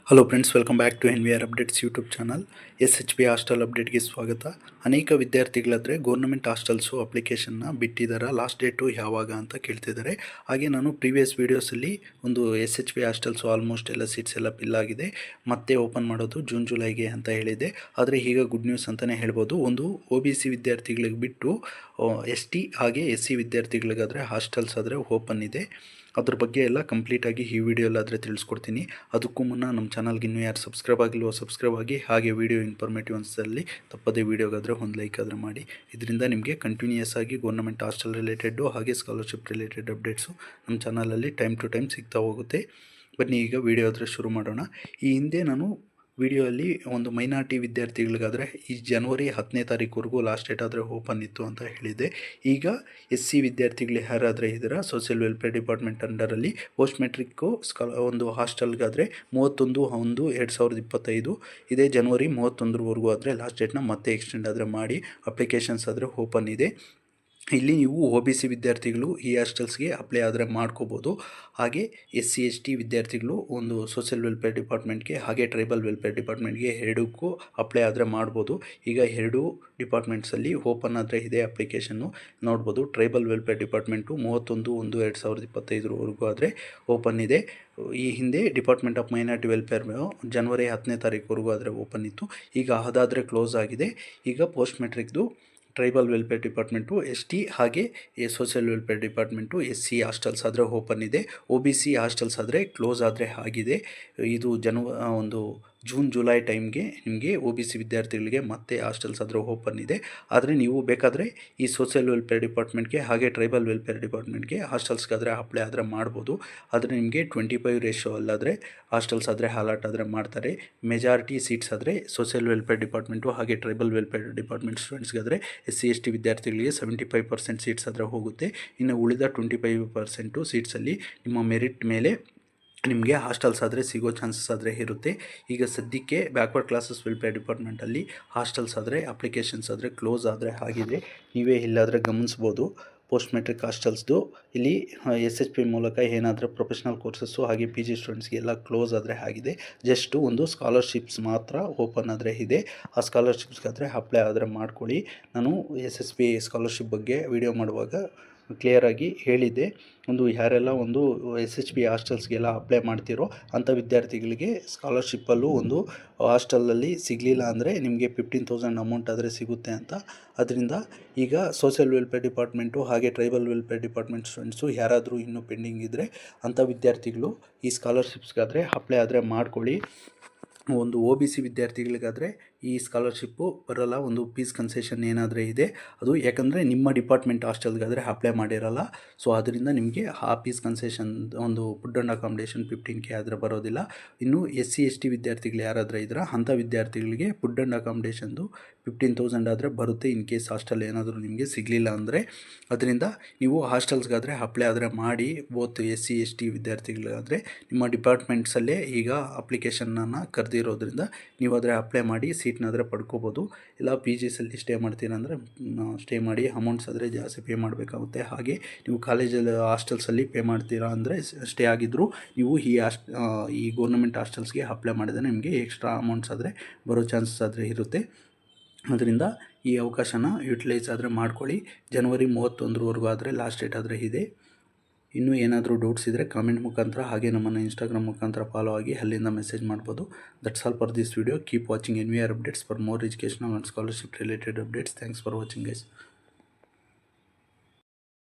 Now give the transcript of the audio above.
Hello friends, welcome back to NVR updates YouTube channel. SHP hostel ಅಪ್ಡೇಟ್ಗೆ ಸ್ವಾಗತ. ಅನೇಕ ವಿದ್ಯಾರ್ಥಿಗಳಾದರೆ government hostels ಅಪ್ಲಿಕೇಶನ್ನ ಬಿಟ್ಟಿದ್ದಾರೆ, ಲಾಸ್ಟ್ ಡೇಟು ಯಾವಾಗ ಅಂತ ಕೇಳ್ತಿದ್ದಾರೆ. ಹಾಗೆ ನಾನು ಪ್ರೀವಿಯಸ್ ವೀಡಿಯೋಸಲ್ಲಿ ಒಂದು SHP ಹಾಸ್ಟೆಲ್ಸು ಆಲ್ಮೋಸ್ಟ್ ಎಲ್ಲ ಸೀಟ್ಸ್ ಎಲ್ಲ ಫಿಲ್ ಆಗಿದೆ, ಮತ್ತೆ ಓಪನ್ ಮಾಡೋದು ಜೂನ್ ಜುಲೈಗೆ ಅಂತ ಹೇಳಿದೆ. ಆದರೆ ಈಗ ಗುಡ್ ನ್ಯೂಸ್ ಅಂತಲೇ ಹೇಳ್ಬೋದು. ಒಂದು OBC ವಿದ್ಯಾರ್ಥಿಗಳಿಗೆ ಬಿಟ್ಟು ST ಹಾಗೆ SC ವಿದ್ಯಾರ್ಥಿಗಳಿಗಾದರೆ ಹಾಸ್ಟೆಲ್ಸ್ ಆದರೆ ಓಪನ್ ಇದೆ. ಅದ್ರ ಬಗ್ಗೆ ಎಲ್ಲ ಕಂಪ್ಲೀಟಾಗಿ ಈ ವಿಡಿಯೋಲ್ಲಾದರೆ ತಿಳಿಸ್ಕೊಡ್ತೀನಿ. ಅದಕ್ಕೂ ಮುನ್ನ ನಮ್ಮ ಚಾನಲ್ಗೆ ಇನ್ನೂ ಯಾರು ಸಬ್ಸ್ಕ್ರೈಬ್ ಆಗಿಲ್ವೋ ಸಬ್ಸ್ಕ್ರೈಬ್ ಆಗಿ, ಹಾಗೆ ವಿಡಿಯೋ ಇನ್ಫಾರ್ಮೇಟಿವ್ ಅನ್ಸಲ್ಲಿ ತಪ್ಪದೇ ವೀಡಿಯೋಗಾದರೆ ಒಂದು ಲೈಕ್ ಆದರೆ ಮಾಡಿ. ಇದರಿಂದ ನಿಮಗೆ ಕಂಟಿನ್ಯೂಯಸ್ ಆಗಿ ಗೌರ್ನಮೆಂಟ್ ಹಾಸ್ಟೆಲ್ ರಿಲೇಟೆಡ್ಡು ಹಾಗೆ ಸ್ಕಾಲರ್ಶಿಪ್ ರಿಲೇಟೆಡ್ ಅಪ್ಡೇಟ್ಸು ನಮ್ಮ ಚಾನಲಲ್ಲಿ ಟೈಮ್ ಟು ಟೈಮ್ ಸಿಗ್ತಾ ಹೋಗುತ್ತೆ. ಬನ್ನಿ ಈಗ ವಿಡಿಯೋ ಆದರೆ ಶುರು ಮಾಡೋಣ. ಈ ಹಿಂದೆ ನಾನು ವಿಡಿಯೋಲ್ಲಿ ಒಂದು ಮೈನಾರಿಟಿ ವಿದ್ಯಾರ್ಥಿಗಳಿಗಾದರೆ ಈ ಜನವರಿ 10ನೇ ತಾರೀಕುವರೆಗೂ ಲಾಸ್ಟ್ ಡೇಟ್ ಆದರೆ ಓಪನ್ ಇತ್ತು ಅಂತ ಹೇಳಿದೆ. ಈಗ SC ವಿದ್ಯಾರ್ಥಿಗಳು ಯಾರಾದರೆ ಇದ್ದೀರಾ ಸೋಷಿಯಲ್ ವೆಲ್ಫೇರ್ ಡಿಪಾರ್ಟ್ಮೆಂಟ್ ಅಂಡರಲ್ಲಿ ಪೋಸ್ಟ್ ಮೆಟ್ರಿಕ್ಕು ಒಂದು ಹಾಸ್ಟೆಲ್ಗಾದರೆ 31/1/2025 ಇದೇ ಜನವರಿ 31ವರೆಗೂ ಆದರೆ ಲಾಸ್ಟ್ ಡೇಟ್ನ ಮತ್ತೆ ಎಕ್ಸ್ಟೆಂಡ್ ಆದರೆ ಮಾಡಿ ಅಪ್ಲಿಕೇಶನ್ಸ್ ಆದರೆ ಓಪನ್ ಇದೆ. ಇಲ್ಲಿ ನೀವು OBC ವಿದ್ಯಾರ್ಥಿಗಳು ಈ ಹಾಸ್ಟೆಲ್ಸ್ಗೆ ಅಪ್ಲೈ ಆದರೆ ಮಾಡ್ಕೋಬೋದು. ಹಾಗೆ SC ST ವಿದ್ಯಾರ್ಥಿಗಳು ಒಂದು ಸೋಷಿಯಲ್ ವೆಲ್ಫೇರ್ ಡಿಪಾರ್ಟ್ಮೆಂಟ್ಗೆ ಹಾಗೆ ಟ್ರೈಬಲ್ ವೆಲ್ಫೇರ್ ಡಿಪಾರ್ಟ್ಮೆಂಟ್ಗೆ ಎರಡಕ್ಕೂ ಅಪ್ಲೈ ಆದರೆ ಮಾಡ್ಬೋದು. ಈಗ ಎರಡೂ ಡಿಪಾರ್ಟ್ಮೆಂಟ್ಸಲ್ಲಿ ಓಪನ್ ಆದರೆ ಇದೆ ಅಪ್ಲಿಕೇಶನ್ನು ನೋಡ್ಬೋದು. ಟ್ರೈಬಲ್ ವೆಲ್ಫೇರ್ ಡಿಪಾರ್ಟ್ಮೆಂಟು 31/1/2025ವರೆಗೂ ಆದರೆ ಓಪನ್ ಇದೆ. ಈ ಹಿಂದೆ ಡಿಪಾರ್ಟ್ಮೆಂಟ್ ಆಫ್ ಮೈನಾರಿಟಿ ವೆಲ್ಫೇರ್ ಜನವರಿ 10ನೇ ತಾರೀಕುವರೆಗೂ ಆದರೆ ಓಪನ್ ಇತ್ತು. ಈಗ ಅದಾದರೆ ಕ್ಲೋಸ್ ಆಗಿದೆ. ಈಗ ಪೋಸ್ಟ್ ಮೆಟ್ರಿಕ್ದು ಟ್ರೈಬಲ್ ವೆಲ್ಫೇರ್ ಡಿಪಾರ್ಟ್ಮೆಂಟು ST ಹಾಗೆ social welfare department SC hostels ಆದರೆ ಓಪನ್ ಇದೆ. OBC ಹಾಸ್ಟೆಲ್ಸ್ ಆದರೆ ಕ್ಲೋಸ್ ಆದರೆ ಆಗಿದೆ. ಇದು ಒಂದು ಜೂನ್ ಜುಲೈ ಟೈಮ್ಗೆ ನಿಮಗೆ OBC ವಿದ್ಯಾರ್ಥಿಗಳಿಗೆ ಮತ್ತೆ ಹಾಸ್ಟೆಲ್ಸ್ ಆದರೆ ಓಪನ್ ಇದೆ. ಆದರೆ ನೀವು ಬೇಕಾದರೆ ಈ ಸೋಷಿಯಲ್ ವೆಲ್ಫೇರ್ ಡಿಪಾರ್ಟ್ಮೆಂಟ್ಗೆ ಹಾಗೆ ಟ್ರೈಬಲ್ ವೆಲ್ಫೇರ್ ಡಿಪಾರ್ಟ್ಮೆಂಟ್ಗೆ ಹಾಸ್ಟೆಲ್ಸ್ಗಾದರೆ ಅಪ್ಲೈ ಆದರೆ ಮಾಡ್ಬೋದು. ಆದರೆ ನಿಮಗೆ 25 ರೇಷೋ ಅಲ್ಲಾದರೆ ಹಾಸ್ಟೆಲ್ಸ್ ಆದರೆ ಅಲಾಟ್ ಆದರೆ ಮಾಡ್ತಾರೆ. ಮೆಜಾರಿಟಿ ಸೀಟ್ಸ್ ಆದರೆ ಸೋಷಿಯಲ್ ವೆಲ್ಫೇರ್ ಡಿಪಾರ್ಟ್ಮೆಂಟು ಹಾಗೆ ಟ್ರೈಬಲ್ ವೆಲ್ಫೇರ್ ಡಿಪಾರ್ಟ್ಮೆಂಟ್ ಸ್ಟೂಡೆಂಟ್ಸ್ಗಾದರೆ SC ST ವಿದ್ಯಾರ್ಥಿಗಳಿಗೆ 75% ಸೀಟ್ಸ್ ಆದರೆ ಹೋಗುತ್ತೆ. ಇನ್ನು ಉಳಿದ 25% ಸೀಟ್ಸಲ್ಲಿ ನಿಮ್ಮ ಮೆರಿಟ್ ಮೇಲೆ ನಿಮಗೆ ಹಾಸ್ಟೆಲ್ಸ್ ಆದರೆ ಸಿಗೋ ಚಾನ್ಸಸ್ ಆದರೆ ಇರುತ್ತೆ. ಈಗ ಸದ್ಯಕ್ಕೆ ಬ್ಯಾಕ್ವರ್ಡ್ ಕ್ಲಾಸಸ್ ವೆಲ್ಫೇರ್ ಡಿಪಾರ್ಟ್ಮೆಂಟಲ್ಲಿ ಹಾಸ್ಟೆಲ್ಸ್ ಆದರೆ ಅಪ್ಲಿಕೇಶನ್ಸ್ ಆದರೆ ಕ್ಲೋಸ್ ಆದರೆ ಆಗಿದೆ. ನೀವೇ ಇಲ್ಲಾದರೆ ಗಮನಿಸ್ಬೋದು. ಪೋಸ್ಟ್ ಮೆಟ್ರಿಕ್ ಹಾಸ್ಟೆಲ್ಸ್ದು ಇಲ್ಲಿ SHP ಮೂಲಕ ಏನಾದರೂ ಪ್ರೊಫೆಷ್ನಲ್ ಕೋರ್ಸಸ್ಸು ಹಾಗೆ PG ಸ್ಟೂಡೆಂಟ್ಸ್ಗೆಲ್ಲ ಕ್ಲೋಸ್ ಆದರೆ ಆಗಿದೆ. ಜಸ್ಟು ಒಂದು ಸ್ಕಾಲರ್ಶಿಪ್ಸ್ ಮಾತ್ರ ಓಪನ್ ಆದರೆ ಇದೆ. ಆ ಸ್ಕಾಲರ್ಶಿಪ್ಸ್ಗಾದರೆ ಅಪ್ಲೈ ಆದರೆ ಮಾಡ್ಕೊಳ್ಳಿ. ನಾನು SSP ಸ್ಕಾಲರ್ಶಿಪ್ ಬಗ್ಗೆ ವಿಡಿಯೋ ಮಾಡುವಾಗ ಕ್ಲಿಯರಾಗಿ ಹೇಳಿದ್ದೆ. ಒಂದು ಯಾರೆಲ್ಲ ಒಂದು SHP ಹಾಸ್ಟೆಲ್ಸ್ಗೆಲ್ಲ ಅಪ್ಲೈ ಮಾಡ್ತಿರೋ ಅಂಥ ವಿದ್ಯಾರ್ಥಿಗಳಿಗೆ ಸ್ಕಾಲರ್ಶಿಪ್ಪಲ್ಲೂ ಒಂದು ಹಾಸ್ಟೆಲಲ್ಲಿ ಸಿಗಲಿಲ್ಲ ಅಂದರೆ ನಿಮಗೆ 15,000 ಅಮೌಂಟ್ ಆದರೆ ಸಿಗುತ್ತೆ ಅಂತ. ಅದರಿಂದ ಈಗ ಸೋಷಿಯಲ್ ವೆಲ್ಫೇರ್ ಡಿಪಾರ್ಟ್ಮೆಂಟು ಹಾಗೆ ಟ್ರೈಬಲ್ ವೆಲ್ಫೇರ್ ಡಿಪಾರ್ಟ್ಮೆಂಟ್ ಸ್ಟೂಡೆಂಟ್ಸು ಯಾರಾದರೂ ಇನ್ನೂ ಪೆಂಡಿಂಗ್ ಇದ್ದರೆ ಅಂಥ ವಿದ್ಯಾರ್ಥಿಗಳು ಈ ಸ್ಕಾಲರ್ಶಿಪ್ಸ್ಗಾದರೆ ಅಪ್ಲೈ ಆದರೆ ಮಾಡ್ಕೊಳ್ಳಿ. ಒಂದು OBC ವಿದ್ಯಾರ್ಥಿಗಳಿಗಾದರೆ ಈ ಸ್ಕಾಲರ್ಶಿಪ್ಪು ಬರೋಲ್ಲ. ಒಂದು ಫೀಸ್ ಕನ್ಸೆಷನ್ ಏನಾದರೂ ಇದೆ ಅದು ಯಾಕಂದರೆ ನಿಮ್ಮ ಡಿಪಾರ್ಟ್ಮೆಂಟ್ ಹಾಸ್ಟೆಲ್ಗಾದರೆ ಅಪ್ಲೈ ಮಾಡಿರಲ್ಲ. ಸೊ ಅದರಿಂದ ನಿಮಗೆ ಆ ಫೀಸ್ ಕನ್ಸೆಷನ್ ಒಂದು ಫುಡ್ ಆ್ಯಂಡ್ ಅಕಾಮಿಡೇಷನ್ 15K ಆದರೆ ಬರೋದಿಲ್ಲ. ಇನ್ನು SC ST ವಿದ್ಯಾರ್ಥಿಗಳು ಯಾರಾದರೂ ಇದ್ರೆ ಅಂಥ ವಿದ್ಯಾರ್ಥಿಗಳಿಗೆ ಫುಡ್ ಆ್ಯಂಡ್ ಅಕಾಮಿಡೇಷನ್ದು 15,000 ಆದರೆ ಬರುತ್ತೆ, ಇನ್ ಕೇಸ್ ಹಾಸ್ಟೆಲ್ ಏನಾದರೂ ನಿಮಗೆ ಸಿಗಲಿಲ್ಲ ಅಂದರೆ. ಅದರಿಂದ ನೀವು ಹಾಸ್ಟೆಲ್ಸ್ಗಾದರೆ ಅಪ್ಲೈ ಆದರೆ ಮಾಡಿ. ಬೋತ್ SC ST ವಿದ್ಯಾರ್ಥಿಗಳಿಗಾದರೆ ನಿಮ್ಮ ಡಿಪಾರ್ಟ್ಮೆಂಟ್ಸಲ್ಲೇ ಈಗ ಅಪ್ಲಿಕೇಶನನ್ನು ಕರೆದಿರೋದ್ರಿಂದ ನೀವು ಆದರೆ ಅಪ್ಲೈ ಮಾಡಿ ಸೀಟ್ನಾದರೆ ಪಡ್ಕೋಬೋದು. ಇಲ್ಲ PGಸಲ್ಲಿ ಸ್ಟೇ ಮಾಡ್ತೀರಂದರೆ ಸ್ಟೇ ಮಾಡಿ, ಅಮೌಂಟ್ಸ್ ಆದರೆ ಜಾಸ್ತಿ ಪೇ ಮಾಡಬೇಕಾಗುತ್ತೆ. ಹಾಗೆ ನೀವು ಕಾಲೇಜಲ್ಲಿ ಹಾಸ್ಟೆಲ್ಸಲ್ಲಿ ಪೇ ಮಾಡ್ತೀರಾ ಅಂದರೆ ಸ್ಟೇ ಆಗಿದ್ದರೂ ನೀವು ಈ ಗೌರ್ನಮೆಂಟ್ ಹಾಸ್ಟೆಲ್ಸ್ಗೆ ಅಪ್ಲೈ ಮಾಡಿದರೆ ನಿಮಗೆ ಎಕ್ಸ್ಟ್ರಾ ಅಮೌಂಟ್ಸ್ ಆದರೆ ಬರೋ ಚಾನ್ಸಸ್ ಆದರೆ ಇರುತ್ತೆ. ಅದರಿಂದ ಈ ಅವಕಾಶನ ಯುಟಿಲೈಸ್ ಆದರೆ ಮಾಡ್ಕೊಳ್ಳಿ. ಜನವರಿ 31ವರೆಗೂ ಆದರೆ ಲಾಸ್ಟ್ ಡೇಟ್ ಆದರೆ ಇದೆ. ಇನ್ನೂ ಏನಾದರೂ ಡೌಟ್ಸ್ ಇದ್ದರೆ ಕಾಮೆಂಟ್ ಮುಖಾಂತರ ಹಾಗೆ ನಮ್ಮನ್ನು ಇನ್ಸ್ಟಾಗ್ರಾಮ್ ಮುಖಾಂತರ ಫಾಲೋ ಆಗಿ ಅಲ್ಲಿಂದ ಮೆಸೇಜ್ ಮಾಡ್ಬೋದು. That's all for this video. Keep watching NVR updates for more educational and scholarship related updates. Thanks for watching guys.